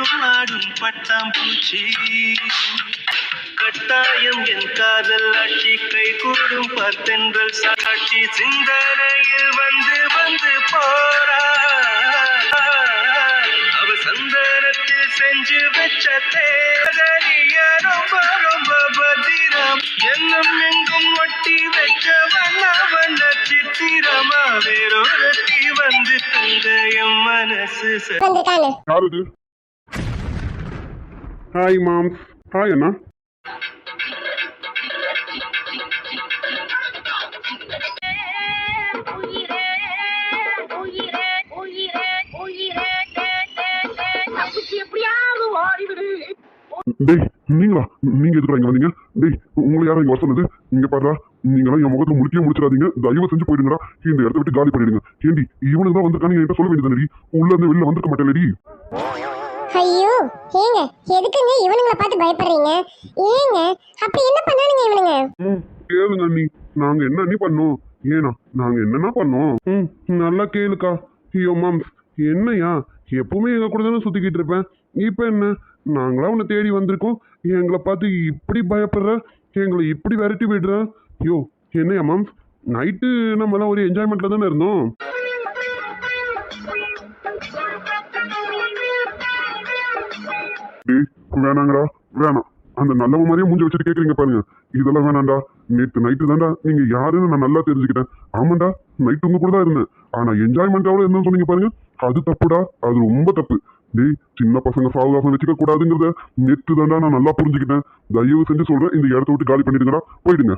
என்றும் ஆடும் பட்டாம்பூச்சி. கட்டாயம் என் காதல் ஆட்சி கைகூடும் பார்த்தென்றல் சாட்சி சிந்தனையில் வந்து வந்து போறா. அவ சந்தனத்தில் செஞ்சு வச்ச தேதலிய ரொம்ப ரொம்ப பத்திரம். எண்ணம் எங்கும் ஒட்டி வச்ச வண்ண வண்ண சித்திரமா வேறொருத்தி வந்து தந்த என் மனசு. யாரு? Hi mom. ஹாய் அண்ணா. டேய் நீங்களா? நீங்க எதுக்குறா இங்க வந்தீங்க? டேய் உங்களை யாரும் இங்க வர சொன்னது? இங்க பாருடா, நீங்களாம் என் முகத்துல முடிச்சிடாதீங்க. தயவு செஞ்சு போயிடுங்கடா. இந்த இடத்த விட்டு காலி பண்ணிடுங்க. ஏண்டி இவனுக்கு தான் வந்திருக்கானு என்கிட்ட சொல்ல வேண்டியது. உள்ள இருந்து வெளில வந்திருக்க மாட்டேன்டி. ஐயோ ஏங்க எதுக்குங்க இவனுங்களை பார்த்து பயப்படுறீங்க? ஏங்க அப்படி என்ன பண்ணானுங்க இவனுங்க? கேளுங்க அண்ணி, நாங்க என்ன அண்ணி பண்ணோம்? ஏனா நாங்க என்னன்னா பண்ணோம்? நல்லா கேளுக்கா. ஐயோ மாம், என்னையா எப்பவுமே எங்க கூட தானே சுத்திக்கிட்டு இருப்பேன். இப்ப என்ன நாங்களா உன்னை தேடி வந்திருக்கோம், எங்களை பார்த்து இப்படி பயப்படுற, எங்களை இப்படி விரட்டி விடுற? ஐயோ என்னையா மாம், நைட்டு நம்மளாம் ஒரு என்ஜாய்மெண்ட்ல தானே இருந்தோம். வேணாங்கடா வேணாம். அந்த நல்லவ மாதிரியே மூஞ்சி வச்சுட்டு கேக்குறீங்க பாருங்க, இதெல்லாம் வேணாண்டா. நேற்று நைட்டு தான்டா நீங்க யாருன்னு நான் நல்லா தெரிஞ்சுக்கிட்டேன். ஆமாண்டா நைட்டு உங்க கூட தான் இருந்தேன், ஆனா என்ஜாய்மெண்டாவோட இருந்தேன்னு சொன்னீங்க பாருங்க, அது தப்புடா, அது ரொம்ப தப்பு. டேய் சின்ன பசங்க சாவகாசம் வச்சுக்க கூடாதுங்கிறத நேற்று தான்டா நான் நல்லா புரிஞ்சுக்கிட்டேன். தயவு செஞ்சு சொல்றேன், இந்த இடத்த விட்டு காலி பண்ணிடுங்கடா, போயிடுங்க.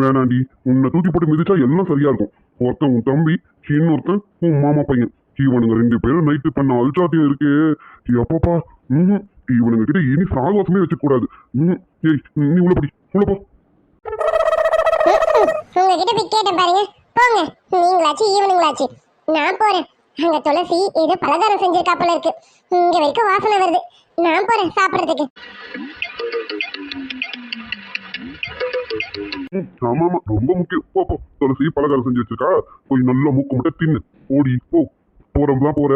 வேணாண்டி, உன்னை தூக்கி போட்டு மிதிச்சா எல்லாம் சரியா இருக்கும். ஒருத்தன் உன் தம்பி, இன்னொருத்தன் உன் மாமா பையன். இவனுங்க 2 பேரும் நைட்டு பண்ண அல்சாட்டியம் இருக்கு. எப்பப்பா இவனுங்க கிட்ட இனி சாகவாசமே வச்சுக்க கூடாது. ஏய் நீ உள்ள படி, உள்ள போ. உங்ககிட்ட போய் கேட்டேன் பாருங்க, போங்க. நீங்களாச்சு ஈவனுங்களாச்சு, நான் போறேன். அங்க துளசி ஏதோ பலகாரம் செஞ்சிருக்கா போல இருக்கு, இங்க வரைக்கும் வாசனை வருது. நான் போறேன் சாப்பிடறதுக்கு. ஆமா ஆமா ரொம்ப முக்கியம். போ போ, துளசி பலகாரம் செஞ்சு வச்சிருக்கா, போய் நல்லா மூக்கு மட்டும் தின்னு ஓடி போ. போறதுதான் போற,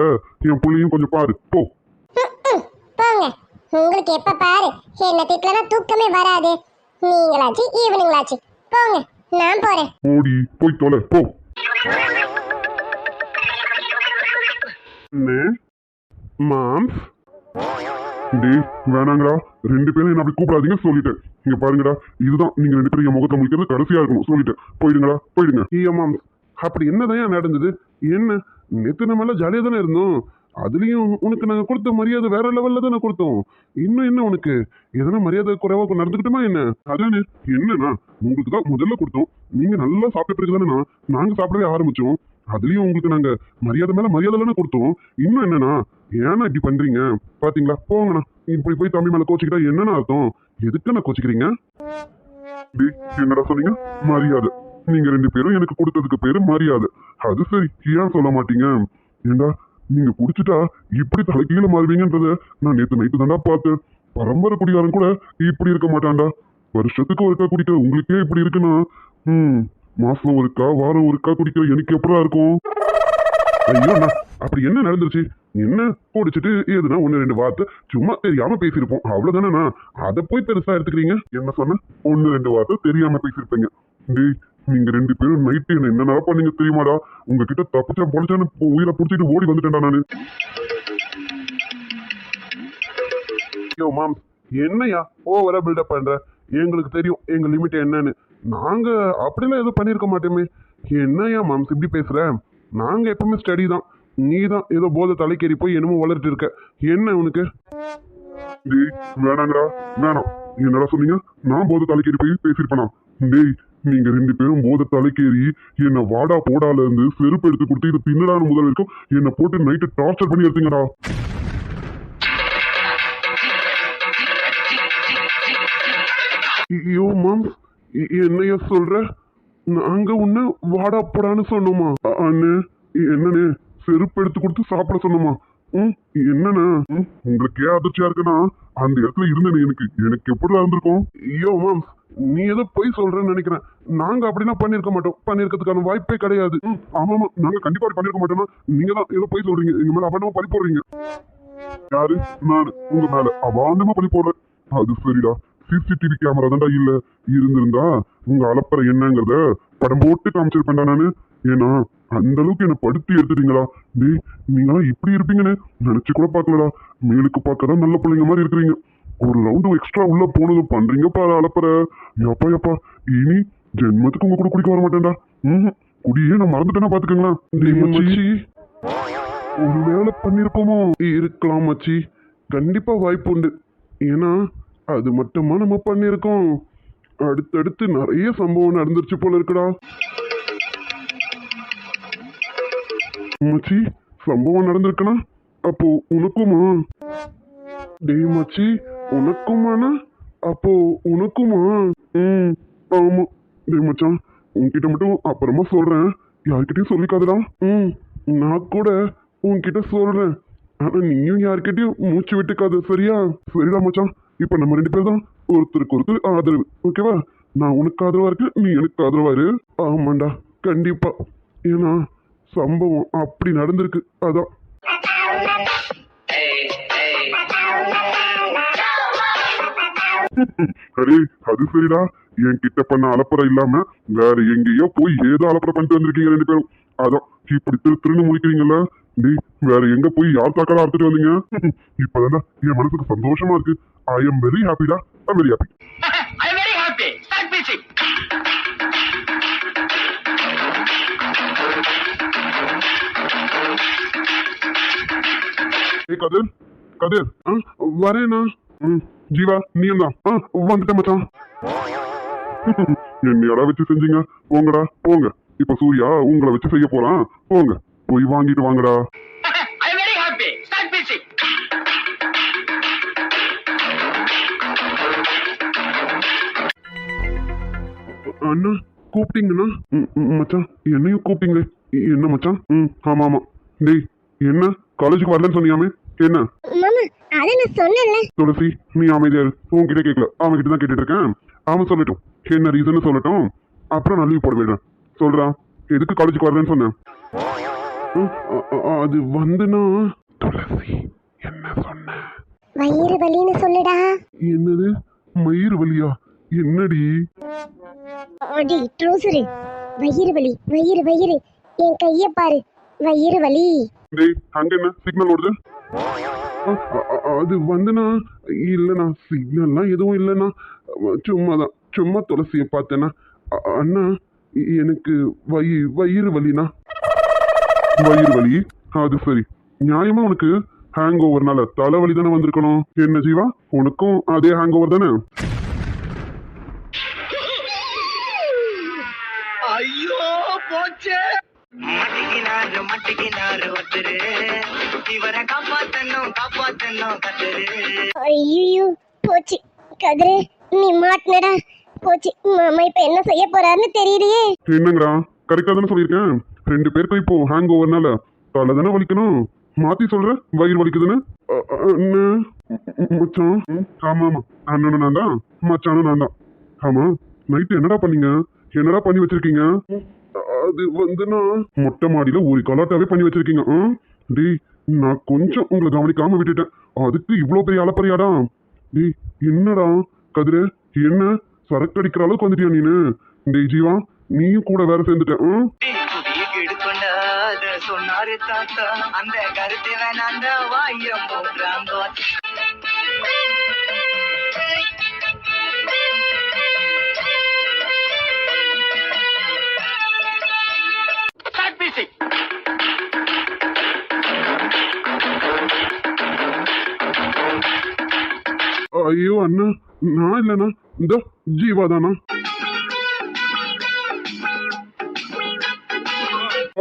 என் புள்ளையும் கொஞ்சம் பாரு போ. போங்க, உங்களுக்கு எப்ப பாரு என்ன திட்டலனா தூக்கமே வராது. நீங்களாச்சு ஈவனுங்களாச்சு, போங்க நான் போறேன். ஓடி போய் தொலை போ. மாம் டேய் வேணாங்கடா, 2 பேரும் என்ன அப்படி கூப்பிடாதீங்க சொல்லிட்டேன். இங்க பாருங்கடா, இதுதான் நீங்க 2 பேரும் என் முகத்தை முடிக்கிறது கடைசியா இருக்கணும் சொல்லிட்டேன். போயிடுங்கடா போயிடுங்க. ஐயா மாம், அப்படி என்னதான் நடந்தது? என்ன நேற்று நம்ம எல்லாம் ஜாலியா தானே இருந்தோம், அதுலயும் உனக்கு நாங்க கொடுத்த மரியாதை வேற லெவல்ல தானே கொடுத்தோம். இன்னும் என்ன உனக்கு எதனா மரியாதை குறைவா நடந்துக்கிட்டோமா என்ன? அதானே என்னன்னா, உங்களுக்கு தான் முதல்ல கொடுத்தோம், நீங்க நல்லா சாப்பிட்ட பிறகு தானே நாங்க சாப்பிடவே ஆரம்பிச்சோம். அதுலயும் உங்களுக்கு நாங்க மரியாதை மேல மரியாதை தானே கொடுத்தோம். இன்னும் என்னன்னா ஏன்னா இப்படி பண்றீங்க? பாத்தீங்களா, போங்கண்ணா. இப்படி போய் தம்பி மேல கோச்சிக்கிட்டா என்னன்னா அர்த்தம்? எதுக்கு நான் கோச்சிக்கிறீங்க? என்னடா சொன்னீங்க? மரியாதை. நீங்க 2 பேரும் எனக்கு கொடுத்ததுக்கு பேரு மரியாதை. அது சரி, ஏன் சொல்ல மாட்டீங்க? ஏண்டா நீங்க குடிச்சுட்டா இப்படி தலைக்கீழ மாறுவீங்கன்றத நான் நேற்று நைட்டு தாண்டா பார்த்தேன். பரம்பரை குடிகாரன் கூட இப்படி இருக்க மாட்டான்டா. வருஷத்துக்கு ஒருக்கா குடிக்கிற உங்களுக்கே இப்படி இருக்குன்னா மாசம் ஒருக்கா வாரம் ஒருக்கா குடிக்கிற எனக்கு எப்படா இருக்கும்? ஐயோ அண்ணா, அப்படி என்ன நடந்துருச்சு? என்ன குடிச்சிட்டு எதுனா 1-2 வார்த்தை சும்மா தெரியாம பேசியிருப்போம், அவ்வளவுதானே. அதை போய் பெருசா எடுத்துக்கிறீங்க. என்ன சொன்ன? 1-2 வார்த்தை தெரியாம பேசியிருப்பீங்க. டேய் நீங்க 2 பேரும் நைட்டு என்ன என்னடா பண்ணீங்க தெரியுமாடா? உங்ககிட்ட தப்பிச்சா பொழைச்சான்னு உயிரை புடிச்சிட்டு ஓடி வந்துட்டேன்டா நானு. ஐயோ மாம், என்னையா ஓவரா பில்டப் பண்ற? எங்களுக்கு தெரியும் எங்க லிமிட் என்னன்னு. நாங்க அப்படிலாம் எதுவும் பண்ணிருக்க மாட்டோமே. என்னையா மாம்ஸ் இப்படி பேசுற? நாங்க எப்பவுமே ஸ்டடி தான். நீ தான் ஏதோ போதை தலைக்கேறி போய் என்னமோ வளர்ட்டு இருக்க. என்ன உனக்கு? வேணாங்கடா வேணாம். என்னடா சொன்னீங்க? நான் போதை தலைக்கேறி போய் பேசிருப்பேனா? டேய் நீங்க 2 பேரும் போதை தலைக்கேறி என்ன வாடா போடால இருந்து செருப்பு எடுத்து கொடுத்து இது பின்னடான முதல் வரைக்கும் என்ன போட்டு நைட்டு டார்ச்சர் பண்ணி எடுத்தீங்கடா. ஐயோ மாம், என்னைய சொல்ற? நாங்க உன்ன வாடா போடான்னு சொன்னோமா? அண்ணே என்னன்னு செருப்பு எடுத்து கொடுத்து சாப்பிட சொன்னோமா? ம் என்னண்ணா உங்களுக்கு ஏன் அதிர்ச்சியா இருக்குன்னா அந்த இடத்துல இருந்தேன் எனக்கு எப்படி இருந்திருக்கும் ஐயோ மேம் நீ ஏதோ பொய் சொல்றேன்னு நினைக்கிறேன் நாங்க அப்படிலாம் பண்ணிருக்க மாட்டோம் பண்ணிருக்கிறதுக்கான வாய்ப்பே கிடையாது ஆமாமா நாங்க கண்டிப்பா அப்படி பண்ணிருக்க மாட்டோம்னா நீங்க தான் ஏதோ பொய் சொல்றீங்க எங்க மேல அபண்டமா பழி போடுறீங்க யாரு நான் உங்க மேல அபாண்டமா பழி போடுறேன் அது சரிடா சிசிடிவி கேமரா தான்டா இல்ல இருந்திருந்தா உங்க அலப்பற என்னங்கிறத படம் போட்டு காமிச்சிருப்பேன்டா நானு ஏன்னா அந்த அளவுக்கு என்ன படுத்தி எடுத்துட்டீங்களா டேய் நீங்களா இப்படி இருப்பீங்கன்னு நினைச்சு கூட பாக்கலடா மேலுக்கு பார்க்கதான் நல்ல பிள்ளைங்க மாதிரி இருக்கிறீங்க ஒரு ரவுண்டு எக்ஸ்ட்ரா உள்ள போனது பண்றீங்க பாரு அலப்பற எப்பா எப்பா இனி ஜென்மத்துக்கு உங்க கூட குடிக்க வர மாட்டேன்டா குடியே நான் மறந்துட்டேன்னா பாத்துக்கங்களேன் மச்சி ஒரு வேலை பண்ணிருப்போமோ இருக்கலாம் மச்சி கண்டிப்பா வாய்ப்பு உண்டு ஏன்னா அது மட்டுமா நம்ம பண்ணிருக்கோம் அடுத்தடுத்து நிறைய சம்பவம் நடந்துருச்சு போல இருக்குடா மச்சி சம்பவம் நடந்திருக்குனா அப்போ உனக்குமா டேய் மச்சி உனக்குமாண்ணா அப்போ உனக்குமா ஆமா டேய் மச்சான் உன்கிட்ட மட்டும் அப்புறமா சொல்றேன் யார்கிட்டயும் சொல்லிக்காதடா நான் கூட உன்கிட்ட சொல்றேன் ஆனா நீயும் யார்கிட்டயும் மூச்சு விட்டுக்காது சரியா சரிடா மச்சான் இப்ப நம்ம 2 பேர் தான் ஒருத்தருக்கு ஒருத்தர் ஆதரவு ஓகேவா நான் உனக்கு ஆதரவா இருக்கேன் நீ எனக்கு ஆதரவா இரு ஆமாண்டா கண்டிப்பா ஏன்னா சம்பவம் அப்படி நடந்திருக்கு அதான் சரி அது சரிடா என் கிட்ட பண்ண அலப்பறை இல்லாம வேற எங்கேயோ போய் ஏதோ அலப்பறை பண்ணிட்டு வந்திருக்கீங்க 2 பேரும் அதான் இப்படி திருன்னு முடிக்கிறீங்கல்ல டேய் வேற எங்க போய் யார் தாக்கால அறுத்துட்டு வந்தீங்க இப்பதான்டா என் மனசுக்கு சந்தோஷமா இருக்கு ஐ எம் வெரி ஹாப்பிடா I very happy I am very happy. Start music. ஏய் கதிர் கதிர் வரேண்ணா ஜீவா நீயும் தான் வந்துட்டேன் மச்சான் என்னையடா வச்சு செஞ்சீங்க போங்கடா போங்க இப்ப சூர்யா உங்களை வச்சு செய்ய போறான் போங்க போய் வாங்கிட்டு வாங்கடா I am very happy. Start music. அண்ணா கூப்பிட்டீங்கண்ணா மச்சான் என்னையும் கூப்பிட்டீங்களே என்ன மச்சான் ஆமா ஆமா டேய் என்ன காலேஜுக்கு வரலன்னு சொன்னியாமே என்ன மாமா அத நான் சொன்னேன்ல துளசி நீ அமைதியா இரு உன்கிட்ட கேட்கல அவன் கிட்ட தான் கேட்டுட்டு இருக்கேன் அவன் சொல்லட்டும் என்ன ரீசன் சொல்லட்டும் அப்புறம் நான் லீவ் போட விடுறேன் சொல்றான் எதுக்கு காலேஜுக்கு வரலன்னு சொன்னேன் அது வந்துனா துளசி என்ன சொன்ன வயிறு வலின்னு சொல்லுடா என்னது மயிர் வலியா என்னடி அடி ட்ரூசரு வயிறு வலி வயிறு வயிறு என் கைய பாரு வயிறு வலி டேய் அங்க என்ன சிக்னல் ஓடுது அது வந்துனா இல்லைண்ணா சிக்னல்லாம் எதுவும் இல்லைண்ணா சும்மாதான் சும்மா துளசியை பார்த்தேன்னா அண்ணா எனக்கு வயிறு வலினா வயிறு வலி அது சரி நியாயமா உனக்கு ஹேங் ஓவர்னால தலைவலி தானே வந்திருக்கணும் என்ன ஜீவா உனக்கும் அதே ஹேங் ஓவர் தானே ஐயோ போச்சே மட்டிக்கினாரு ஒருத்தரு இவரை காப்பாத்தணும் கத்துரு ஐயோ போச்சு கதிரு நீ மாட்டினடா போச்சு மாமா இப்ப என்ன செய்ய போறாருன்னு தெரியலையே என்னங்கடா கரெக்டா தானே சொல்லியிருக்கேன் 2 பேருக்கும் இப்போ ஹேங் ஓவர்னால தலை தானே வலிக்கணும் மாத்தி சொல்ற வயிறு வலிக்குதுன்னு மச்சான் ஆமா ஆமா அண்ணனும் நான் தான் மச்சானும் நான் தான் ஆமா நைட்டு என்னடா பண்ணீங்க என்னடா பண்ணி வச்சிருக்கீங்க அது வந்துனா மொட்டை மாடியில ஒரு கலாட்டாவே பண்ணி வச்சிருக்கீங்க டேய் நான் கொஞ்சம் உங்களை கவனிக்காம விட்டுட்டேன் அதுக்கு இவ்வளவு பெரிய அலப்பறையாடா டேய் என்னடா கதிரு என்ன சரக்கு அடிக்கிற அளவுக்கு வந்துட்டியா நீனு டேய் ஜீவா நீயும் கூட வேற சேர்ந்துட்டேன் சொன்னாரு தாத்தா அந்த கருத்து வேணாண்ட வாயம் போடுறாங்க ஐயோ அண்ணா நான் இல்லைண்ணா இந்த ஜீவா தானா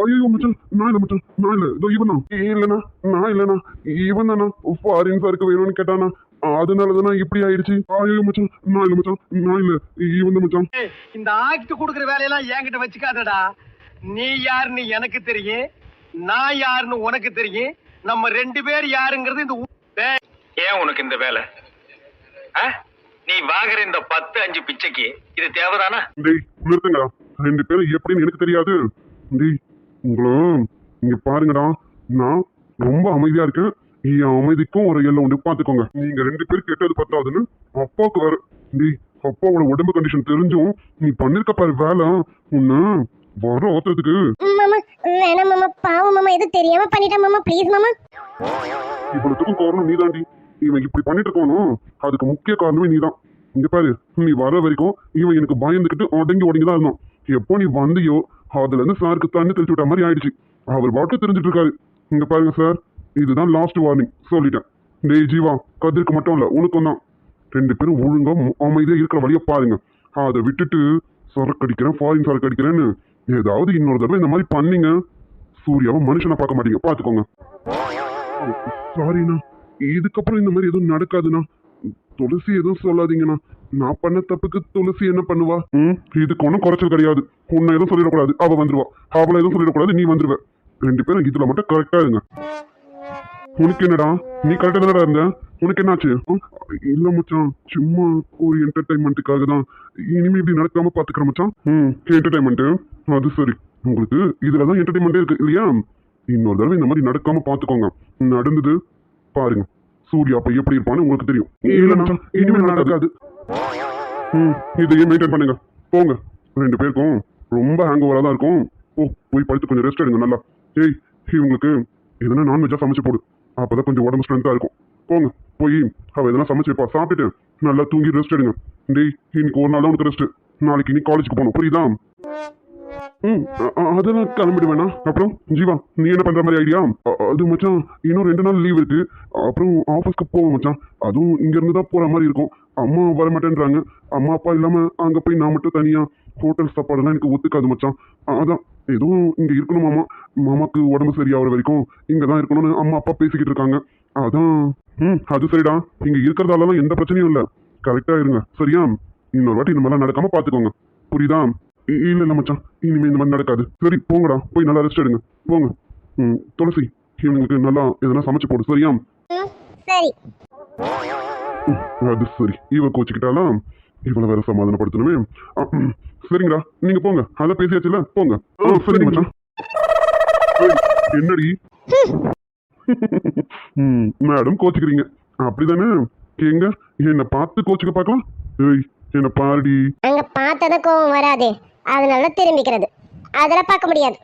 ஐயோ மச்சான் நான் இல்லை மச்சான் நான் இல்லை இதோ இவன் தான் இல்லைண்ணா நான் இல்லைண்ணா இவன் தானா ஃபாரின் சாருக்கு வேணும்னு கேட்டானா அதனாலதானா இப்படி ஆயிடுச்சு ஐயோ மச்சான் நான் இல்லை மச்சான் நான் இல்லை இவன் தான் மச்சான் இந்த ஆக்ட் கொடுக்குற வேலையெல்லாம் என்கிட்ட வச்சுக்காதடா நீ யாருன்னு எனக்கு தெரியும் நான் யாருன்னு உனக்கு தெரியும் நம்ம 2 பேர் யாருங்கிறது இந்த ஏன் உனக்கு இந்த வேலை? நீ வாங்குற இந்த 10-5 பிச்சைக்கு இது தேவைதானா? டேய் நிறுத்துங்கடா, 2 பேரும் எப்படின்னு எனக்கு தெரியாது. டேய் உங்களை இங்க பாருங்கடா, நான் ரொம்ப அமைதியா இருக்கேன். என் அமைதிக்கும் ஒரு எல்லை உண்டு, பாத்துக்கோங்க. நீங்க 2 பேரும் கெட்டது பத்தாதுன்னு அப்பாவுக்கு வேற. டேய் அப்பாவோட உடம்பு கண்டிஷன் தெரிஞ்சும் நீ பண்ணிருக்க பாரு வேலை, உன்ன வர ஓத்துறதுக்கு. மாமா வேணாம் மாமா, பாவம் மாமா, எது தெரியாம பண்ணிட்டேன் மாமா, ப்ளீஸ் மாமா. இவ்வளவுக்கும் காரணம் நீதாண்டி. இவன் இப்படி பண்ணிட்டு இருக்கானோ அதுக்கு முக்கிய காரணமே நீதான். இங்க பாரு, நீ வர வரைக்கும் இவன் எனக்கு பயந்துக்கிட்டு ஒடங்கி தான் இருந்தான். எப்போ நீ வந்தியோ அதுல இருந்து சாருக்கு தண்ணி தெளிச்சு விட்ட மாதிரி ஆயிடுச்சு. அவர் பாட்டு தெரிஞ்சிட்டு இருக்காரு. இங்க பாருங்க சார், இதுதான் லாஸ்ட் வார்னிங் சொல்லிட்டேன். டேய் ஜீவா, கதிருக்கு மட்டும் இல்ல உனக்கும் தான். 2 பேரும் ஒழுங்கா அமைதியா இருக்கிற வழிய பாருங்க. அதை விட்டுட்டு சரக்கு அடிக்கிறேன், ஃபாரின் சரக்கு அடிக்கிறேன்னு ஏதாவது இன்னொரு தடவை இந்த மாதிரி பண்ணீங்க, சூர்யாவை மனுஷனை பார்க்க மாட்டீங்க, பாத்துக்கோங்க. சாரிண்ணா, இதுக்கப்புறம் இந்த மாதிரி எதுவும் நடக்காதுண்ணா. துளசி எதுவும் சொல்லாதீங்கண்ணா. நான் பண்ண தப்புக்கு துளசி என்ன பண்ணுவா? இதுக்கு ஒன்றும் குறைச்சல் கிடையாது. உன்னை எதுவும் சொல்லிடக்கூடாது, அவ வந்துருவா. அவளை எதுவும் சொல்லிடக்கூடாது, நீ வந்துருவ. 2 பேரும் இதுல மட்டும் கரெக்டா இருங்க. உனக்கு என்னடா, நீ கரெக்டா தானடா இருந்த? உனக்கு என்னாச்சு? இல்ல மச்சான், சும்மா ஒரு என்டர்டைன்மெண்ட்டுக்காக தான். இனிமே இப்படி நடக்காம பாத்துக்கிறேன் மச்சான். என்டர்டைன்மெண்ட் அது சரி, உங்களுக்கு இதுலதான் என்டர்டைன்மெண்டே இருக்கு இல்லையா? இன்னொரு தடவை இந்த மாதிரி நடக்காம பாத்துக்கோங்க. நடந்தது பாருங்க, சூர்யா அப்ப எப்படி இருப்பான்னு உங்களுக்கு தெரியும். இல்ல இனிமேல் நடக்காது. இதையே மெயின்டைன் பண்ணுங்க, போங்க. 2 பேருக்கும் ரொம்ப ஹேங் ஓவரா தான் இருக்கும். போய் படுத்து கொஞ்சம் ரெஸ்ட் எடுங்க நல்லா. ஏய் இவங்களுக்கு எதனா நான்வெஜ்ஜா சமைச்சு போடு, அப்பதான் கொஞ்சம் உடம்பு ஸ்ட்ரென்த்தா இருக்கும். போங்க போய் அவ எதனா சமைச்சு வைப்பா, சாப்பிட்டுட்டு நல்லா தூங்கி ரெஸ்ட் எடுங்க. டேய் இன்னைக்கு ஒரு நாள் தான் உனக்கு ரெஸ்ட், நாளைக்கு நீ காலேஜுக்கு போகணும், புரியுதா? அதெல்லாம் கிளம்பிடு வேணா. அப்புறம் ஜீவா, நீ என்ன பண்ற மாதிரி ஐடியா? அது மச்சான், இன்னும் 2 நாள் லீவ் இருக்கு. அப்புறம் ஆஃபீஸ்க்கு போவோம் மச்சான். அதுவும் இங்க இருந்து தான் போற மாதிரி இருக்கும். அம்மா வர மாட்டேன்றாங்க. அம்மா அப்பா இல்லாம அங்க போய் நான் மட்டும் தனியா ஹோட்டல் சாப்பாடுலாம் எனக்கு ஒத்துக்காது மச்சான். அதான் எதுவும் இங்க இருக்கணும் மாமா. மாமாக்கு உடம்பு சரியாகிற வரைக்கும் இங்கதான் இருக்கணும்னு அம்மா அப்பா பேசிக்கிட்டு இருக்காங்க. அதான் அது சரிடா, இங்க இருக்கிறதாலாம் எந்த பிரச்சனையும் இல்ல. கரெக்டா இருங்க சரியா? இன்னொரு வாட்டி இந்த மாதிரிலாம் நடக்காம பாத்துக்கோங்க, புரியுதா? இல்ல இல்ல மச்சான், இனிமே இந்த மாதிரி நடக்காது. சரி போங்கடா, போய் நல்லா ரெஸ்ட் எடுங்க, போங்க. துளசி, இவங்களுக்கு நல்லா எதனா சமைச்சு போடு சரியா? சரி. அது சரி, இவ கோச்சுக்கிட்டாலாம், இவளை வேற சமாதானப்படுத்தணுமே. சரிங்கடா, நீங்க போங்க, அதான் பேசியாச்சுல, போங்க. சரிங்க மச்சான். என்னடி மேடம் கோச்சுக்கிறீங்க அப்படிதானே? எங்க என்ன பார்த்து கோச்சுக்க பார்க்கலாம். ஏய் என்ன பாருடி. அங்க பார்த்தத கோவம் வராதே, அதனால திரும்பிக்கிறது, அதெல்லாம் பார்க்க முடியாது.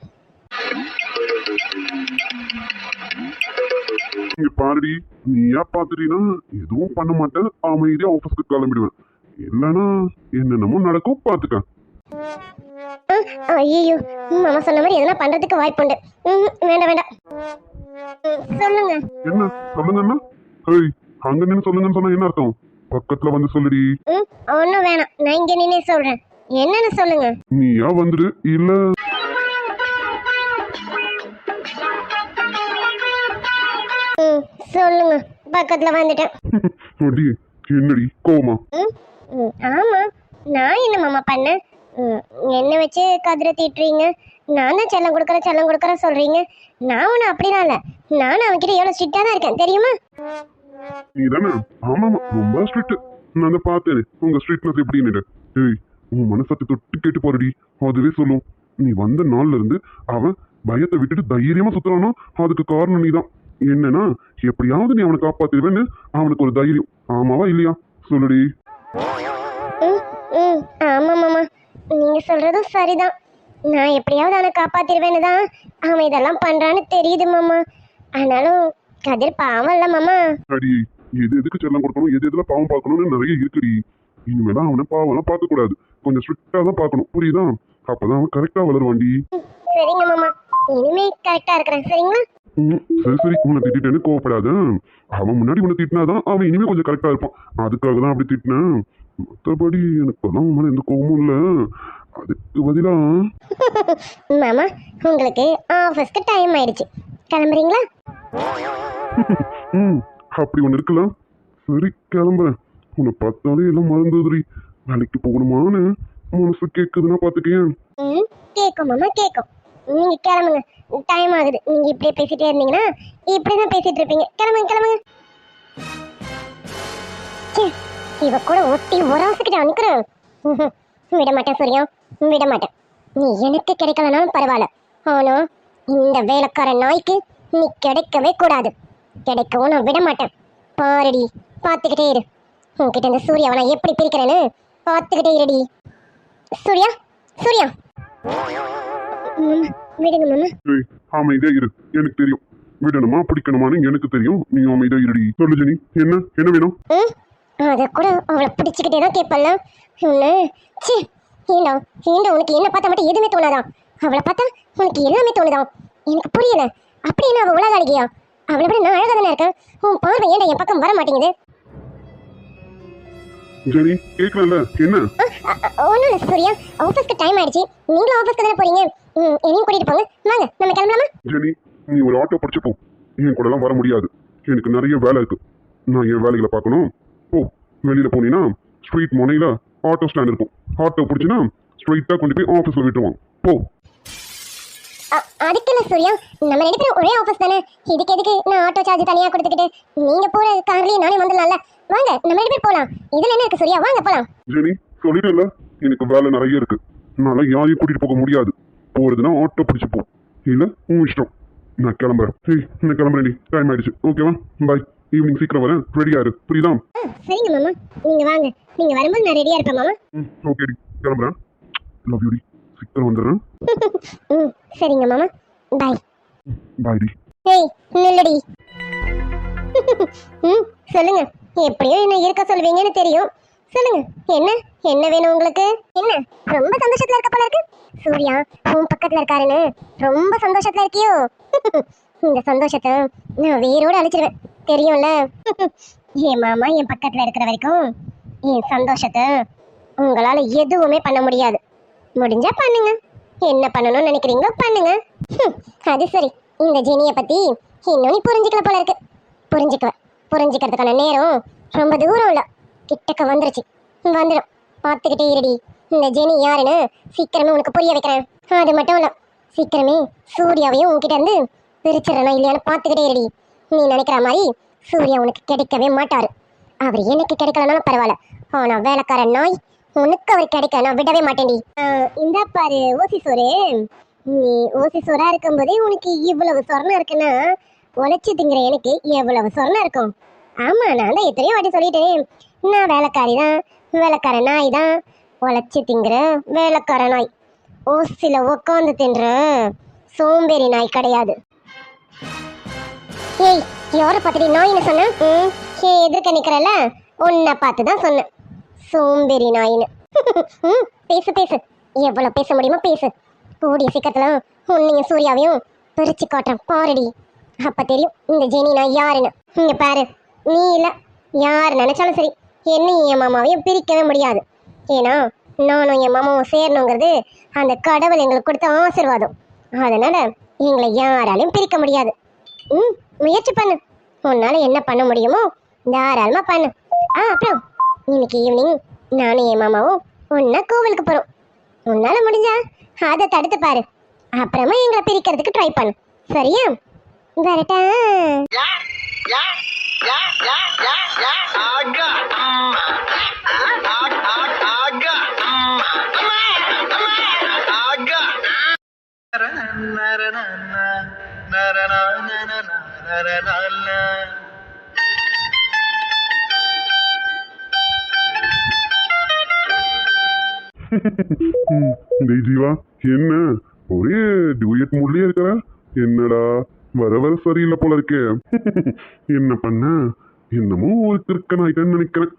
இங்க பாருடி, நீயா பாத்துட்டீங்கன்னா எதுவும் பண்ண மாட்டேன், அமைதியா ஆபீஸ்க்கு கிளம்பிடுவேன். இல்லைன்னா என்னென்னமோ நடக்கும், பாத்துக்க. ஐயோ, மாமா சொன்ன மாதிரி எதனா பண்றதுக்கு வாய்ப்புண்டு. வேண்டாம் வேண்டாம். சொல்லுங்க. என்ன சொல்லுங்கன்னா? ஏய் அங்க நின்னு சொல்லுங்கன்னு சொன்னா என்ன அர்த்தம்? பக்கத்துல வந்து சொல்லுடி. ஒன்னும் வேணாம், நான் இங்க நின்னே சொல்றேன். என்னன்னு சொல்லுங்க. நீயா வந்துடு, இல்ல சொல்லுங்க, பக்கத்துல வந்துட்டேன். அடி என்னடி கோவமா? ஆமா, நான் என்ன மாமா பண்ணேன்? என்ன வச்சு கதிரை தீட்டுறீங்க? நான் தான் செல்லம் கொடுக்குற சொல்றீங்க. நான் ஒன்னும் அப்படிதான் இல்ல, நானும் அவன்கிட்ட எவ்வளவு ஸ்ட்ரிக்டா தான் இருக்கேன் தெரியுமா? நீ தானே? ஆமாமா, ரொம்ப ஸ்ட்ரிக்ட். நான் தான் பார்த்தேன் உங்க ஸ்ட்ரிக்ட்னஸ் எப்படின்னு. ஏய் உன் மனசத்தை தொட்டு கேட்டு போறடி, அதுவே சொல்லும். நீ வந்த நாள்ல இருந்து அவன் பயத்தை விட்டுட்டு தைரியமா சுத்துறானோ அதுக்கு காரணம் நீதான். என்னன்னா எப்படியாவது நீ அவனை காப்பாத்திடுவேன்னு அவனுக்கு ஒரு தைரியம். ஆமாவா இல்லையா சொல்லுடி. ஆமா மாமா, நீங்க சொல்றதும் சரிதான். நான் எப்படியாவது அவனை காப்பாத்திடுவேன்னு தான் அவன் இதெல்லாம் பண்றான்னு தெரியுது மாமா. ஆனாலும் கதிர் பாவம் இல்ல மாமா. அடி எது எதுக்கு செல்லம் கொடுக்கணும், எது எதுல பாவம் பார்க்கணும்னு நிறைய இருக்குடி. இனிமேதான் அவனை பாவம்லாம் பார்க்க கூடாது, கொஞ்சம் ஸ்ட்ரிக்டா தான் பார்க்கணும், புரியுதா? அப்பதான் அவன் கரெக்டா வளருவாண்டி. சரிங்க மாமா, இனிமே கரெக்டா இருக்கிறேன் சரிங்களா? சரி சரி, உன்னை திட்டேன்னு கோவப்படாத. அவன் முன்னாடி உன்னை திட்டினாதான் அவன் இனிமே கொஞ்சம் கரெக்டா இருப்பான். அதுக்காக தான் அப்படி திட்டினேன். மற்றபடி எனக்கு எல்லாம் மேல எந்த கோவமும் இல்ல. அதுக்கு பதிலா மாமா, உங்களுக்கு ஆபீஸ்க்கு டைம் ஆயிடுச்சு, கிளம்புறீங்களா? அப்படி ஒண்ணு இருக்கலாம். சரி கிளம்புறேன். உன்னை பார்த்தாலே எல்லாம் மறந்துதுரி. வேலைக்கு போகணுமான்னு மனசு கேக்குதுன்னா பாத்துக்கேன். கேக்கும் மாமா கேக்கும். நீங்க கிளம்புங்க, டைம் ஆகுது. நீங்க இப்படியே பேசிட்டே இருந்தீங்கன்னா இப்படிதான் பேசிட்டு இருப்பீங்க. கிளம்புங்க கிளம்புங்க. ச்சே, இவ கூட ஒட்டி ஒராசுக்கிட்ட அனுக்குறேன். விட மாட்டேன் சூர்யா, விட மாட்டேன். நீ எனக்கு கிடைக்கலனாலும் பரவாயில்ல, ஆனா இந்த வேலைக்கார நாய்க்கு நீ கிடைக்கவே கூடாது. கிடைக்கவும் நான் விட மாட்டேன். பாருடி, பார்த்துக்கிட்டே இரு. உன்கிட்ட இந்த சூர்யாவை நான் எப்படி பிரிக்கிறேன்னு பார்த்துக்கிட்டே இருடி. சூர்யா, சூர்யா. விடுங்க மாமா. ஏய், அமைதியா இரு. எனக்கு தெரியும் விடணுமா பிடிக்கணுமான்னு எனக்கு தெரியும். நீ அமைதியா இருடி. சொல்லு ஜெனி, என்ன என்ன வேணும்? அதை கூட அவளை பிடிச்சிக்கிட்டே தான் கேட்பல்ல. ச்சே, ஏண்டா ஏண்டா உனக்கு என்ன பார்த்தா மட்டும் எதுவுமே தோணாதா? அவளை பார்த்தா உனக்கு எல்லாமே தோணுதா? எனக்கு புரியல. அப்படி என்ன அவள் உலக அழகியா? அவளை விட நான் அழகாக தானே இருக்கேன். உன் பார்வை ஏன்டா என் பக்கம் வர மாட்டேங்குது? ஜெனி, கேட்கல என்ன? ஒன்றும் இல்லை சூர்யா, ஆஃபீஸ்க்கு டைம் ஆயிடுச்சு. நீங்களும் ஆஃபீஸ்க்கு தானே போறீங்க. என்னையும் கூட்டிட்டு போங்க. வாங்க நம்ம கிளம்பலாமா? ஜெனி, நீ ஒரு ஆட்டோ படிச்சு போ. என் கூட எல்லாம் வர முடியாது. எனக்கு நிறைய வேலை இருக்கு. நான் என் வேலைகளை பார்க்கணும். போ. வெளியில போனீங்கன்னா ஸ்ட்ரீட் முனையில ஆட்டோ ஸ்டாண்ட் இருக்கும். ஆட்டோ பிடிச்சினா ஸ்ட்ரைட்டா கொண்டு போய் ஆஃபீஸ்ல விட்டுருவாங்க. போ. அதுக்கு இல்லை சூர்யா, நம்ம ரெண்டு பேரும் ஒரே ஆஃபீஸ் தானே. இதுக்கு எதுக்கு நான் ஆட்டோ சார்ஜ் தனியாக கொடுத்துக்கிட்டு? நீங்க போற கார்லயே நானே வந்துடலாம்ல. வாங்க நம்ம ரெண்டு பேரும் போலாம். இதுல என்ன இருக்கு சூர்யா, வாங்க போலாம். ஜெனி, சொல்லிட்டேன்ல, எனக்கு வேலை நிறைய இருக்கு. என்னால யாரையும் கூட்டிட்டு போக முடியாது. போறதுன்னா ஆட்டோ பிடிச்சு போ, இல்ல உன் இஷ்டம். நான் கிளம்புறேன். நான் கிளம்புறேன். டைம் ஆயிடுச்சு. ஓகேவா? பாய். ஈவினிங் சீக்கிரம் வரேன். ரெடியா இரு. புரியுதா? சரிங்க மாமா, நீங்க வாங்க. நீங்க வரும்போது நான் ரெடியா இருப்பேன் மாமா. ஓகேடி, கிளம்புறேன். லவ் யூடி. சீக்கிரம் வந்துடுறேன். சரிங்க மாமா, பாய். பாய்டி. ஏய் நில்லடி. சொல்லுங்க. எப்படியோ என்ன இருக்க சொல்லுவீங்கன்னு தெரியும். சொல்லுங்க, என்ன என்ன வேணும் உங்களுக்கு? என்ன ரொம்ப சந்தோஷத்துல இருக்க போல இருக்கு? சூர்யா உன் பக்கத்துல இருக்காருன்னு ரொம்ப சந்தோஷத்துல இருக்கியோ? இந்த சந்தோஷத்தை நான் வேரோட அழிச்சிருவேன், தெரியும்ல? என் மாமா என் பக்கத்துல இருக்கிற வரைக்கும் என் சந்தோஷத்தை உங்களால எதுவுமே பண்ண முடியாது. முடிஞ்சா பண்ணுங்க, என்ன பண்ணணும்னு நினைக்கிறீங்களோ பண்ணுங்க. அது சரி, இந்த ஜெனியை பத்தி இன்னும் நீ புரிஞ்சுக்கல போல இருக்கு. புரிஞ்சுக்கிறதுக்கான நேரம் ரொம்ப தூரம் இல்ல, கிட்டக்க வந்துருச்சு. வந்துடும், பார்த்துக்கிட்டே இருடி. இந்த ஜெனி யாருன்னு சீக்கிரமே உனக்கு புரிய வைக்கிறேன். அது மட்டும் இல்ல, சீக்கிரமே சூர்யாவையும் உன்கிட்ட இருந்து பிரிச்சிடறனா இல்லையான்னு பார்த்துக்கிட்டே இருடி. நீ நினைக்கிற மாதிரி சூர்யா உனக்கு கிடைக்கவே மாட்டாரு. அவர் எனக்கு கிடைக்கலனாலும் பரவாயில்ல, ஆனா வேலைக்கார நாய் உனக்கு அவர் கிடைக்க நான் விடவே மாட்டேன்டி. இந்த பாரு ஓசி சோறு, நீ ஓசி சோறா இருக்கும்போதே உனக்கு இவ்வளவு சொர்ணம் இருக்குன்னா உழைச்சி திங்கிற எனக்கு எவ்வளவு சொர்ணம் இருக்கும்? ஆமா, நான் தான் எத்தனையோ வாட்டி சொல்லிட்டேன், நான் வேலைக்காரி தான், வேலைக்கார நாய் தான், உழைச்சி திங்கிற வேலைக்கார நாய். ஓசில உக்காந்து தின்ற சோம்பேறி நாய் கிடையாது. ஏய், யாரை பார்த்துட்டு நாயின்னு சொன்ன? எதிர்க்க நிக்கிறல்ல, உன்னை பார்த்து தான் சொன்னேன் சோம்பேறி நாயின்னு. பேசு பேசு, எவ்வளவு பேச முடியுமோ பேசு. கூடிய சீக்கிரத்துல உன்னையும் சூர்யாவையும் பிரிச்சு காட்டுறேன் பாருடி. அப்ப தெரியும் இந்த ஜெனி நான் யாருன்னு. இங்க பாரு, நீ இல்ல யார் நினைச்சாலும் சரி என்னையும் என் மாமாவையும் பிரிக்கவே முடியாது. ஏன்னா நானும் என் மாமாவும் சேரணுங்கிறது அந்த கடவுள் எங்களுக்கு கொடுத்த ஆசீர்வாதம். அதனால எங்களை யாராலையும் பிரிக்க முடியாது. முயற்சி பண்ணு, உன்னால என்ன பண்ண முடியுமோ தாராளமா பண்ணு. அப்புறம் இன்னைக்கு ஈவினிங் நானும் என் மாமாவும் ஒன்னா கோவிலுக்கு போறோம். உன்னால முடிஞ்சா அதை தடுத்து பாரு, அப்புறமா எங்களை பிரிக்கிறதுக்கு ட்ரை பண்ணு. சரியா? வரட்டா? டேய் ஜீவா, என்ன ஒரே டியூயட் மூட்லயே இருக்கிற? என்னடா வர வர சரியில்லை போல இருக்கே. என்ன பண்ண? என்னமோ ஒரு கிறுக்கன் ஆயிட்டேன்னு நினைக்கிறேன்.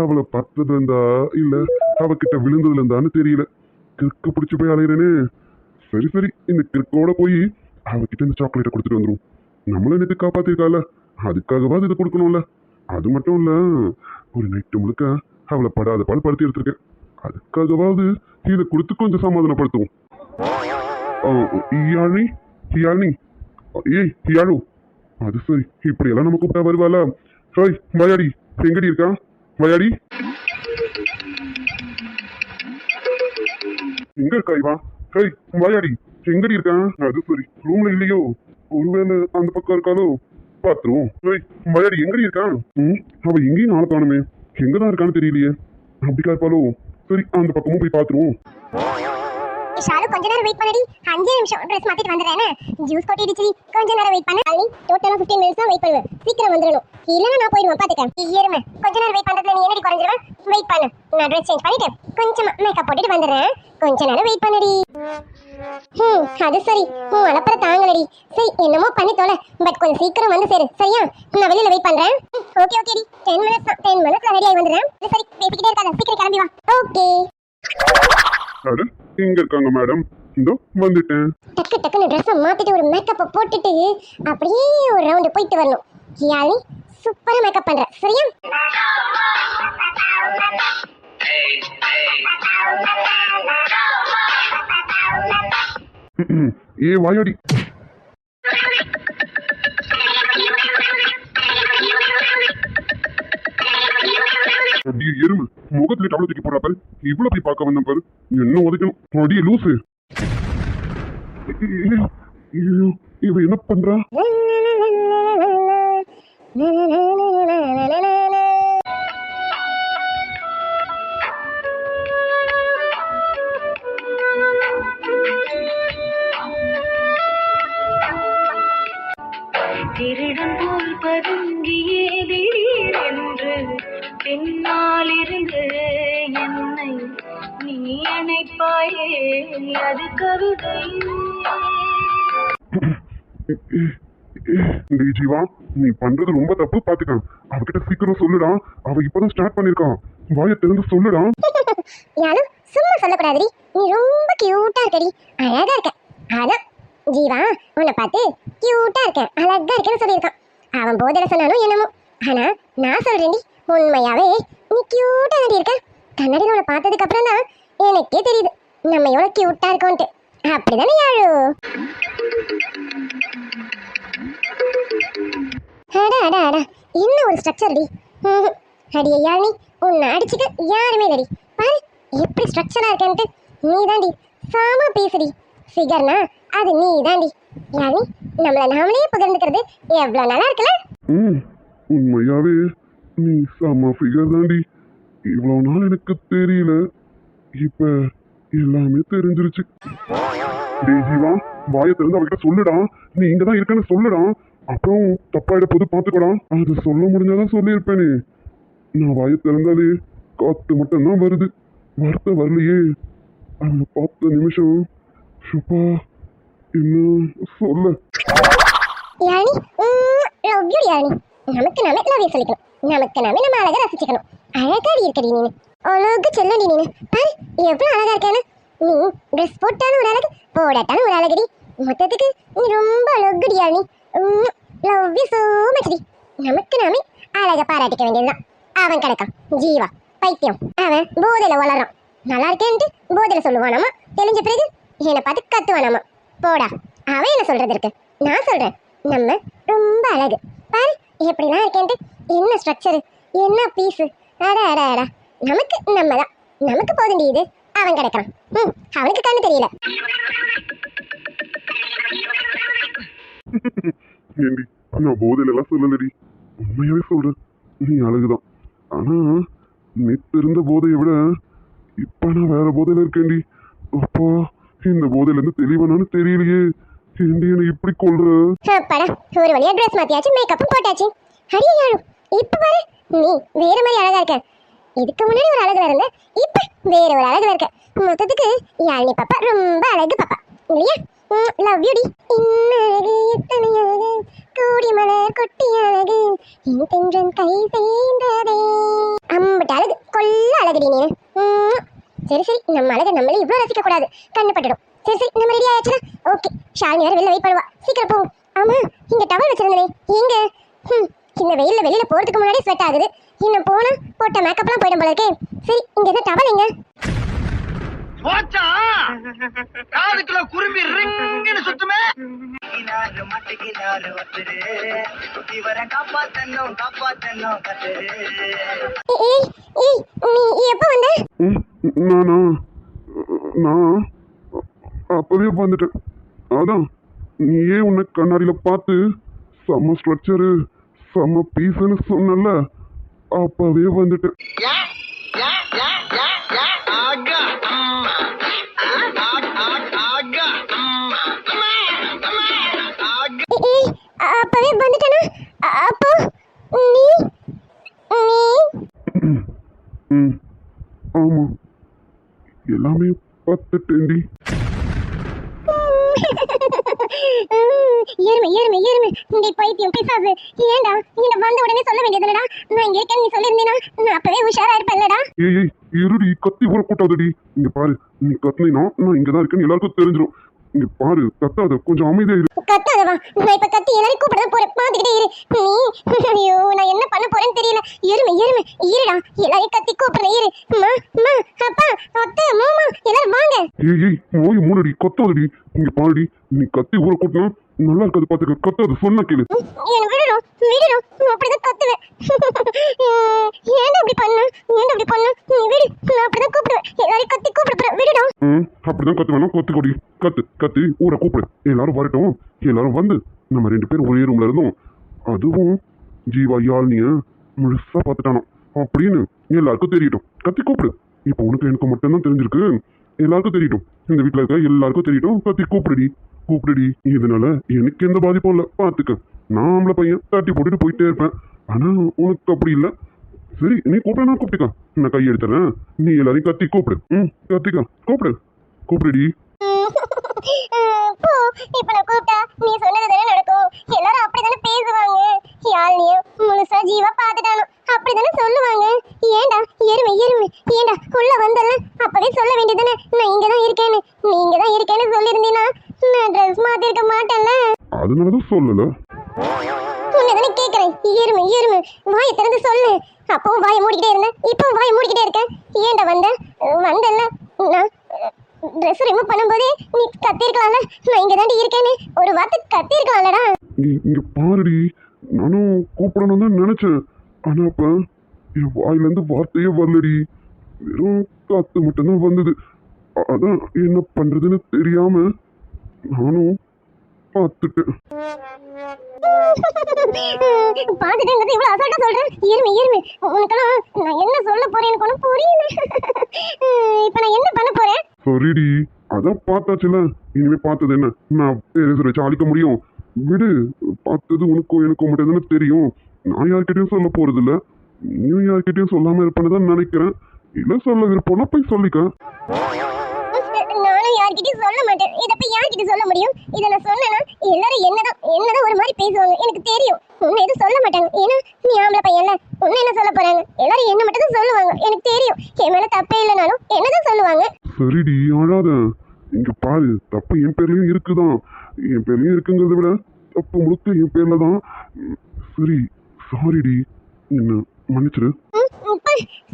அவளை பார்த்ததுல இருந்தா இல்ல அவகிட்ட விழுந்ததுல இருந்தான்னு தெரியல, கிறுக்க பிடிச்சு போய் அலையிறேனே. சரி சரி, இந்த கிறுக்கோட போய் அவகிட்ட இந்த சாக்லேட்டை கொடுத்துட்டு வந்துடும். நம்மள நேற்று காப்பாத்திருக்கால, அதுக்காகவாது இதை கொடுக்கணும்ல. அது மட்டும் இல்ல, ஒரு நைட்டு முழுக்க அவளை படாத பால் படுத்தி எடுத்திருக்கேன். அதுக்காகவாவது இதை கொடுத்து கொஞ்சம் சமாதானப்படுத்துவோம். யாழி யாழி, ஏய் யாழு, அது சரி, இப்படியெல்லாம் நம்ம கூப்பிட்டா வருவாளா? ஹாய் வயாடி, எங்கடி இருக்கா வயாடி? எங்க இருக்கா இவா? ஹேய் வயாடி, எங்கடி இருக்கான்? அது சரி, ரூம்ல இல்லையோ? ஒருவேளை அந்த பக்கம் இருக்காளோ? பாத்துருவோம். மலையாடி எங்கடி இருக்கான்? அவ எங்கேயும் ஆள காணுமே. எங்கதான் இருக்கான்னு தெரியலையே. அப்படிக்கா இருப்பாளோ? சரி, அந்த பக்கமும் போய் பாத்துருவோம். ஷாலு கொஞ்ச நேரம் வெயிட் பண்ணடி. 5 நிமிஷம் ட்ரெஸ் மாத்திட்டு வந்துறேனே. ஜூஸ் கொட்டிடுச்சு. கொஞ்ச நேரம் வெயிட் பண்ணு. நீ டோட்டலா 15 மினிட்ஸ் தான் வெயிட் பண்ணுவேன். சீக்கிரம் வந்துறணும். இல்லனா நான் போய்டுவேன் பாத்துக்க. ஏறுமே. கொஞ்ச நேரம் வெயிட் பண்றதுல நீ என்னடி குறஞ்சிருவே? வெயிட் பண்ணு. நான் ட்ரெஸ் சேஞ்ச் பண்ணிட்டு கொஞ்சமா மேக்கப் போட்டுட்டு வந்துறேன். கொஞ்ச நேரம் வெயிட் பண்ணுடி. அது சரி. அலப்பற தாங்கலடி. சரி என்னமோ பண்ணி தொலை. பட் கொஞ்சம் சீக்கிரம் வந்து சேரு. சரியா? நான் வெளியில வெயிட் பண்றேன். ஓகே ஓகேடி. 10 மினிட்ஸ் தான். 10 மினிட்ஸ்ல ரெடி ஆகி வந்துறேன். சரி பேசிக்கிட்டே இருக்காத. சீக்கிரம் கிளம்பி வா. ஓகே. அட எங்க இருக்காங்க மேடம்? இதோ வந்துட்டேன். டக்கு டக்குன்னு ட்ரெஸ்ஸை மாத்திட்டு ஒரு மேக்கப்பை போட்டுட்டு அப்படியே ஒரு ரவுண்டு போயிட்டு வரணும். யாழி சூப்பரா மேக்கப் பண்ற. சரியா? ஏ வாயாடி. அப்படியே எருமை முகத்துல டவலை தூக்கி போடுறா பாரு. இவ்வளவு போய் பார்க்க வந்தேன் பாரு. என்ன உதைக்கணும்? அப்படியே லூசு. ஐயோ, இவ என்ன பண்றா? திருடன் போல் பதுங்கியே திடீரென்று பின்னாலிருந்து என்னை நீ அணைப்பாயே அது கவிதை. டேய் ஜீவா, நீ பண்றது ரொம்ப தப்பு. பாத்துக்க, அவகிட்ட சீக்கிரம் சொல்லுடா. அவ இப்பதான் ஸ்டார்ட் பண்ணிருக்கான். வாயை திறந்து சொல்லுடா. யாரும் சும்மா சொல்லக்கூடாதுடி. நீ ரொம்ப கியூட்டா இருக்கடி. அழகா இருக்க. அதான் ஜீவா உன்னை பார்த்து கியூட்டா இருக்க அழகா இருக்கேன்னு சொல்லியிருக்கான். அவன் போதையில சொன்னாலும் என்னமோ. ஆனா நான் சொல்றேன்டி, உண்மையாவே நீ கியூட்டா தாண்டி இருக்க. கண்ணாடியில் உன்னை பார்த்ததுக்கு அப்புறம் தான் எனக்கே தெரியுது நம்ம எவ்வளவு கியூட்டா இருக்கோன்ட்டு. அப்படிதானே யாழு? அடா அடா அடா, என்ன ஒரு ஸ்ட்ரக்சர் டி. அடியே யாழி, உன்னை அடிச்சுக்க யாருமே இல்லடி. பாரு எப்படி ஸ்ட்ரக்சரா இருக்கேன்ட்டு. நீ தாண்டி சாமா பேசுடி. ஃபிகர்னா அது நீ தாண்டி. யாழி, நம்மள நாமளே புகழ்ந்துக்கிறது எவ்வளவு நல்லா இருக்குல்ல? உண்மையாவே நீ செம்ம ஃபிகர் தாண்டி. இவ்வளவு நாள் எனக்கு தெரியல, இப்ப எல்லாமே தெரிஞ்சிருச்சு. டேய் ஜீவா, வாயை திறந்து அவகிட்ட சொல்லுடா. நீ இங்கதான் இருக்கன்னு சொல்லுடா. அப்புறம் தப்பாயிட போது பாத்துக்கடா. அது சொல்ல முடிஞ்சாதான் சொல்லியிருப்பேனே. நான் வாயை திறந்தாலே காத்து மட்டும்தான் வருது, வார்த்தை வரலையே. அவனை பார்த்த நிமிஷம் சுப்பா என்ன சொல்ல. யாழி, லவ் யூ யாழி. நமக்கு நாமே லவ் யூ சொல்லிக்கணும். நமக்கு நாமே நம்ம அழகா ரசிச்சுக்கணும். அழகாடி இருக்கடி நீனு. அழகு செல்லடி நீனு. பாரு எவ்வளவு அழகா இருக்கேன்னு. நீ ட்ரெஸ் போட்டாலும் ஒரு அழகு, போடாட்டாலும் ஒரு அழகுடி. மொத்தத்துக்கு நீ ரொம்ப அழகுடி Yazhi. Love you so much டி. நமக்கு நாமே அழகா பாராட்டிக்க வேண்டியதுதான். அவன் கிடக்கான் ஜீவா பைத்தியம். அவன் போதையில வளர்றான். நல்லா இருக்கேன்ட்டு போதையில சொல்லுவானாமா. தெளிஞ்ச பிறகு என்னை பார்த்து கத்துவானாமா. போடா, அவன் என்ன சொல்றது இருக்கு. நான் சொல்றேன் நம்ம ரொம்ப அழகு. பாரு எப்படிலாம் இருக்கேன்ட்டு. என்ன ஸ்ட்ரக்சரு, என்ன பீஸு. அடா அடா அடா, நமக்கு நம்ம தான். நமக்கு போதுண்டி இது. அவன் கிடக்கான். அவனுக்கு கண்ணு தெரியல. ஏண்டி, நான் போதையில எல்லாம் சொல்லலடி. உண்மையாவே சொல்றேன், நீ அழகுதான். ஆனா நேத்து இருந்த போதையை விட இப்ப நான் வேற போதையில இருக்கேன்டி. அப்பா, இந்த போதையில இருந்து தெளிவானு தெரியலையே. ஏண்டி என்ன இப்படி கொள்ற? அப்பாடா, ஒரு வழியா ட்ரெஸ் மாத்தியாச்சு, மேக்கப்பும் போட்டாச்சு. அடியே யாழு, இப்ப பாரு நீ வேற மாதிரி அழகா இருக்க. இதுக்கு முன்னாடி ஒரு அழகுல இருந்த, இப்ப வேற ஒரு அழகுல இருக்க. மொத்தத்துக்கு யாழினி பாப்பா ரொம்ப அழகு பாப்பா இல்லையா? Love you D. இன்னழகு எத்தனை அழகு, கூடி மலர் கொட்டி அழகு, என் தென்றன் கை சேர்ந்ததே. அம்பட்டு அழகு, கொல்ல அழகுடி நீ. சரி சரி, நம்ம அழகை நம்மளே இவ்வளவு ரசிக்க கூடாது, கண்ணு பட்டுடும். சரி சரி, நம்ம ரெடி ஆயாச்சுனா ஓகே. ஷாலினி வேற வெளில வெயிட் பண்ணுவா, சீக்கிரம் போகும். ஆமா, இங்க டவல் வச்சிருந்தனே எங்க? இந்த வெயில்ல வெளியில போறதுக்கு முன்னாடி ஸ்வெட் ஆகுது. இன்னும் போனா போட்ட மேக்கப்லாம் போயிடும் போல இருக்கே. சரி, இங்க என்ன டவல் எங்க? போச்சா காதுக்குள்ள குரும்பி ரிங்குன்னு சுத்துமே. நாரு மட்டிக்கினாரு ஒருத்தரு, இவரை காப்பாத்தணும் காப்பாத்தணும் கத்துரு. ஏய் ஏய், நீ எப்போ வந்த? நானா? நான் அப்பவே வந்துட்டேன். அதான் நீயே உன்னை கண்ணாடியில பார்த்து செம்ம ஸ்ட்ரக்சரு செம்ம பீஸ்ன்னு சொன்னல, அப்பவே வந்துட்டேன். ஆகா அம்மா ஆகா அம்மா ஆகா அப்பவே வந்துட்டேனா? அப்போ நீ நீ ம் ஆமா, எல்லாமே பார்த்துட்டேன்டி. ஏறுமே ஏறுமே ஏறுமே இந்த பைத்தியம் பிசாசு. ஏன்டா இந்த வந்த உடனே சொல்ல வேண்டியதுலடா? நான் இங்க இருக்கேன்னு நீ சொல்லியிருந்தீனா நான் அப்பவே உஷாரா இருப்பேன்லடா. ஏய் ஏய் இருடி, கத்தி ஊற கூட்டாதடி. இங்க பாரு, நீ கத்துனா நான் இங்கதான் இருக்கேன்னு எல்லாருக்கும் தெரிஞ்சிடும். இங்க பாரு, கத்தாத, கொஞ்சம் அமைதியா இரு. கத்தாதவா? நான் இப்ப கத்தி எல்லாரும் கூப்பிட போறேன், பாத்துக்கிட்டே இரு நீ. ஐயோ நான் என்ன பண்ண போறேன்னு தெரியல. ஏறுமே ஏறுமே இருடா, எல்லாரையும் கத்தி கூப்பிடுறேன் இரு. அம்மா அம்மா அப்பா அத்தை மாமா எல்லாரும் வாங்க. ஏய் ஏய் நோய் மூணடி, கத்தாதடி. இங்க பாருடி, நீ கத்தி ஊற கூட்டினா நல்லா இருக்காது, பாத்துக்க. கத்தாது, சொன்ன கேளு. என்ன விடுறோம் விடுறோம், நான் அப்படிதான் கத்துவேன். ஏன்டா அப்படி பண்ண? ஏன்டா அப்படி பண்ண? நீ விடு, நான் அப்படிதான் கூப்பிடுவேன். எல்லாரையும் கத்தி கூப்பிடுறேன், விடுடா. அப்படிதான் கத்து வேணா, கத்துக்கொடி. கத்தி ஊரை கூப்பிடு. எல்லாரும் வரட்டும். எல்லாரும் வந்து நம்ம 2 பேரும் ஒரே ரூம்ல இருந்தோம், அதுவும் ஜீவா யாழ்னிய முழுசா பார்த்துட்டானோ அப்படின்னு எல்லாருக்கும் தெரியட்டும். கத்தி கூப்பிடு. இப்போ உனக்கு எனக்கு மட்டும்தான் தெரிஞ்சிருக்கு, எல்லாருக்கும் தெரியட்டும். இந்த வீட்டுல இருக்க எல்லாருக்கும் தெரியட்டும். கத்தி கூப்பிடுடி கூப்பிடுடி. இதனால எனக்கு எந்த பாதிப்பும் இல்லை, பார்த்துக்க. நான் ஆம்பளை பையன் தட்டி போட்டுட்டு போயிட்டே இருப்பேன். ஆனா உனக்கு அப்படி இல்லை. சரி, நீ கூப்பிட, நான் கூப்பிட்டுக்க. நான் கை எடுத்துறேன், நீ எல்லாரையும் கத்தி கூப்பிடு. கத்திக்க, கூப்பிடு கூப்பிடுடி. போ, இப்ப நான் கூப்பிட்டா நீ சொன்னது தானே நடக்கும். எல்லாரும் அப்படிதானே பேசுவாங்க. யாழ்னிய முழுசா ஜீவா பாத்துட்டானோ அப்படிதானே சொல்லுவாங்க. ஏன்டா எருமை எருமை, ஏன்டா உள்ள வந்தல அப்பவே சொல்ல வேண்டியதானே நான் இங்கதான் இருக்கேன்னு. நீ இங்கதான் இருக்கேன்னு சொல்லியிருந்தீனா நான் ட்ரெஸ் மாத்திருக்க மாட்டேன்ல. அதனாலதான் சொல்லல. உன்னதானே கேக்குறேன். எருமை எருமை, வாயை திறந்து சொல்லு. அப்பவும் வாயை மூடிக்கிட்டே இருந்தேன், இப்பவும் வாயை மூடிக்கிட்டே இருக்கேன். ஏன்டா வந்தல்ல நான் ட்ரெஸ் ரிமூவ் பண்ணும்போதே நீ கத்திருக்கலாம்ல, நான் இங்க தாண்டி இருக்கேன்னு ஒரு வார்த்தை கத்திருக்கலாம்லடா. இங்க பாருடி, நானும் கூப்பிடணும் தான் நினைச்சேன். ஆனா அப்ப என் வாயில இருந்து வார்த்தையே வரலடி, வெறும் காத்து மட்டும்தான் வந்தது. அதான் என்ன பண்றதுன்னு தெரியாம நானும் பார்த்துட்டேன். பாத்துட்டேங்கிறது இவ்வளவு அசால்ட்டா சொல்றேன். எருமை உனக்கெல்லாம் நான் என்ன சொல்ல போறேன்னு ஒன்றும் புரியல. இப்ப நான் என்ன பண்ண போறேன்? சரிடி, அதான் பார்த்தாச்சுல, இனிமே பார்த்தது என்ன நான் பேரேசர் வச்சு அழிக்க முடியும்? விடு, பார்த்தது உனக்கும் எனக்கும் மட்டும் தானே தெரியும். நான் யார்கிட்டயும் சொல்ல போறது இல்ல, நீயும் யார்கிட்டயும் சொல்லாம இருப்பேன்னு தான் நினைக்கிறேன். இல்ல சொல்ல விருப்பம்னா போய் சொல்லிக்க. நானும் யார்கிட்டயும் சொல்ல மாட்டேன். இதை போய் யார்கிட்ட சொல்ல முடியும்? இதை நான் சொன்னேன்னா எல்லாரும் என்னதான் ஒரு மாதிரி பேசுவாங்க, எனக்கு தெரியும். உன்னை எதுவும் சொல்ல மாட்டாங்க, ஏன்னா நீ ஆம்பளை பையன்ல. உன்னை என்ன சொல்ல போறாங்க? எல்லாரும் என்ன மட்டும் தான் சொல்லுவாங்க, எனக்கு தெரியும். என் மேல தப்பே இல்லைனாலும் என்னதான் சொல்லுவாங்க. சரிடி, அழாத. இங்க பாரு, தப்பு என் பேர்லயும் இருக்குதான். என் பேர்லயும் இருக்குங்கிறத விட தப்பு முழுக்க என் பேர்ல தான். சரி, சாரிடி, என்ன மன்னிச்சிரு.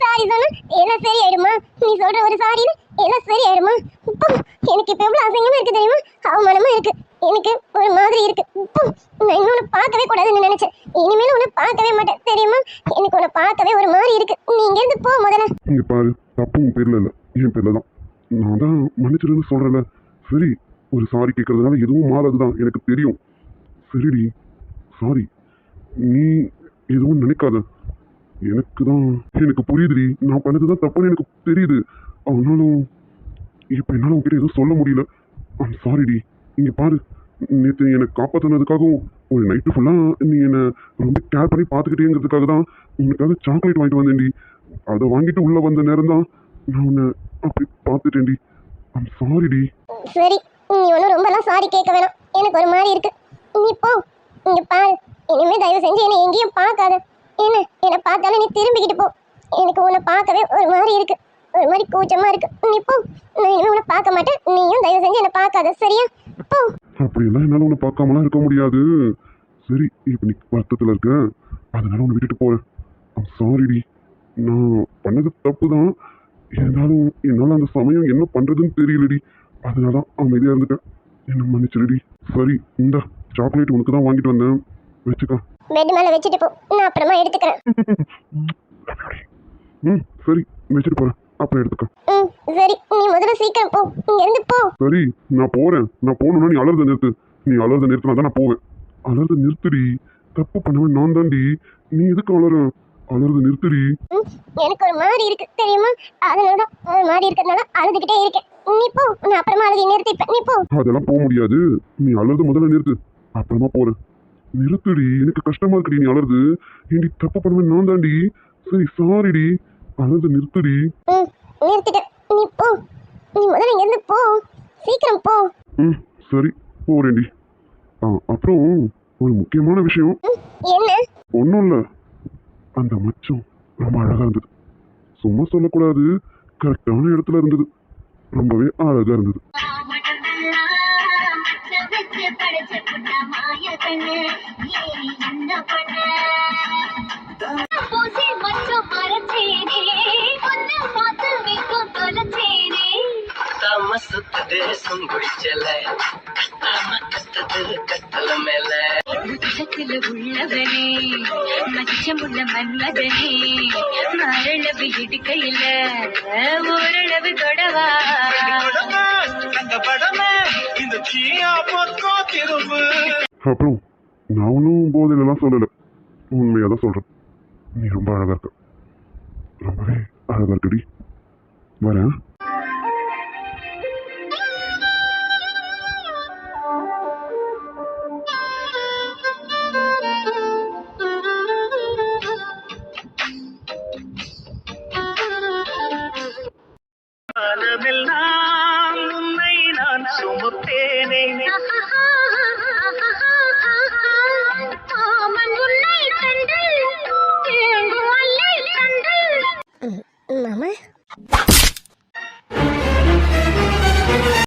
சாரி சொன்னா எல்லாம் சரியாயிடுமா? நீ சொல்ற ஒரு சாரின்னு எல்லாம் சரியாயிடுமா? இப்போ எனக்கு இப்ப எவ்வளவு அசிங்கமா இருக்கு தெரியுமா? அவமானமா இருக்கு, எனக்கு ஒரு மாதிரி இருக்கு. இப்போ நான் இன்னொன்னு பார்க்கவே கூடாதுன்னு நினைச்சேன், இனிமேலும் உன்னை பார்க்கவே மாட்டேன் தெரியுமா? எனக்கு உன்னை பார்க்கவே ஒரு மாதிரி இருக்கு. நீ இங்க இருந்து போ முதல்ல. இங்க பாரு, தப்பு உன் பேர்ல இல்ல, என் பேர்ல தான். நான் தான் மன்னிச்சிருன்னு சொல்றேன்ல. சரி, ஒரு சாரி கேட்கறதுனால எதுவும் மாறாதுதான், எனக்கு தெரியும். சரிடி, சாரி. நீ எதுவும் நினைக்காத. எனக்கு புரியுதுடி, நான் பண்ணதுதான் தப்புன்னு எனக்கு தெரியுது. ஆனாலும் இப்ப என்னால உங்ககிட்ட எதுவும் சொல்ல முடியல. ஐம் சாரிடி. இங்க பாரு, நேற்று என்னை காப்பாற்றினதுக்காகவும் ஒரு நைட்டு ஃபுல்லா நீ என்னை ரொம்ப கேர் பண்ணி பார்த்துக்கிட்டேங்கிறதுக்காக தான் உனக்காக சாக்லேட் வாங்கிட்டு வந்தேன்டி. அதை வாங்கிட்டு உள்ள வந்த நேரம் தான் நான் உன்னை அப்படி பார்த்துட்டேன்டி. ஐம் சாரிடி. சரி, நீ ஒன்றும் ரொம்பலாம் சாரி கேட்க வேணாம், எனக்கு ஒரு மாதிரி இருக்கு. நீ போ. இங்க பாரு, இனிமே தயவு செஞ்சு என்னை எங்கேயும் பார்க்காத. என்னை பார்த்தாலும் நீ திரும்பிக்கிட்டு போ. எனக்கு உன்னை பார்க்கவே ஒரு மாதிரி இருக்கு, ஒரு மாதிரி கூச்சமா இருக்கு. நீ போ, நான் இனிமே உன்னை பார்க்க மாட்டேன். நீயும் தயவு செஞ்சு என்னை பார்க்காத, சரியா? போ. அப்படியெல்லாம் என்னால உன்னை பார்க்காமலாம் இருக்க முடியாது. சரி, இப்ப நீ வருத்தத்துல இருக்க, அதனால உன்னை விட்டுட்டு போறேன். ஐம் சாரிடி. நான் பண்ணது தப்பு தான், இருந்தாலும் என்னால அந்த சமயம் என்ன பண்றதுன்னு தெரியலடி. அதனால அமைதியா இருந்துட்டேன், என்ன மன்னிச்சிருடி. சரி, இந்த சாக்லேட் உனக்கு தான் வாங்கிட்டு வந்தேன், வச்சுக்கா. பெட் மேல வச்சுட்டு போ, நான் அப்புறமா எடுத்துக்கிறேன். சரி, வச்சுட்டு போறேன், அப்புறம் எடுத்துக்க. சரி நீ முதல்ல சீக்கிரம் போ இங்க இருந்து போ. சரி நான் போறேன். நான் போகணும்னா நீ அலறத நிறுத்து. நீ அலறத நிறுத்தினா தான் நான் போவேன். அலறத நிறுத்துடி. தப்பு பண்ணவன் நான் தாண்டி. நீ எதுக்கு அலற? அலறத நிறுத்துடி. எனக்கு ஒரு மாதிரி இருக்கு தெரியுமா? அதனாலதான் ஒரு மாதிரி இருக்கிறதுனால அழுதுகிட்டே இருக்கேன். நீ போ, நான் அப்புறமா அழுதி நிறுத்திப்பேன். நீ போ. அதெல்லாம் போக முடியாது. நீ அலறத முதல்ல நிறுத்து. அப்புறமா போறேன். நிறுத்துடி. எனக்கு கஷ்டமா இருக்குடி நீ அலறது. ஏண்டி தப்பு பண்ணவன் நான் தாண்டி. சரி சாரிடி. அலறத நிறுத்துடி. நிறுத்திட்டேன். நீ போ. நீ முதல்ல இங்க இருந்து போ. சீக்கிரம் போ. சரி போறேன்டி. அப்புறம் ஒரு முக்கியமான விஷயம். என்ன? ஒன்றும் இல்லை. அந்த மச்சம் ரொம்ப அழகா இருந்தது. சும்மா சொல்லக்கூடாது, கரெக்டான இடத்துல இருந்தது. ரொம்பவே அழகா இருந்தது. சுத்ததே சுங்குடிச்சல கஷ்டது கட்டல மேல உச்சத்துல உள்ளவனே மச்சமுள்ள மன்மதனே மரளவு இடுக்கையில ஓரளவு தொடவா அந்த படமே இந்த சீயா பக்கம் திரும்பு. அப்புறம் நான் ஒன்றும் போதையிலலாம் சொல்லலை, உண்மையாக தான் சொல்கிறேன். நீ ரொம்ப அழகா இருக்க. ரொம்பவே அழகா இருக்குடி. வரேன்.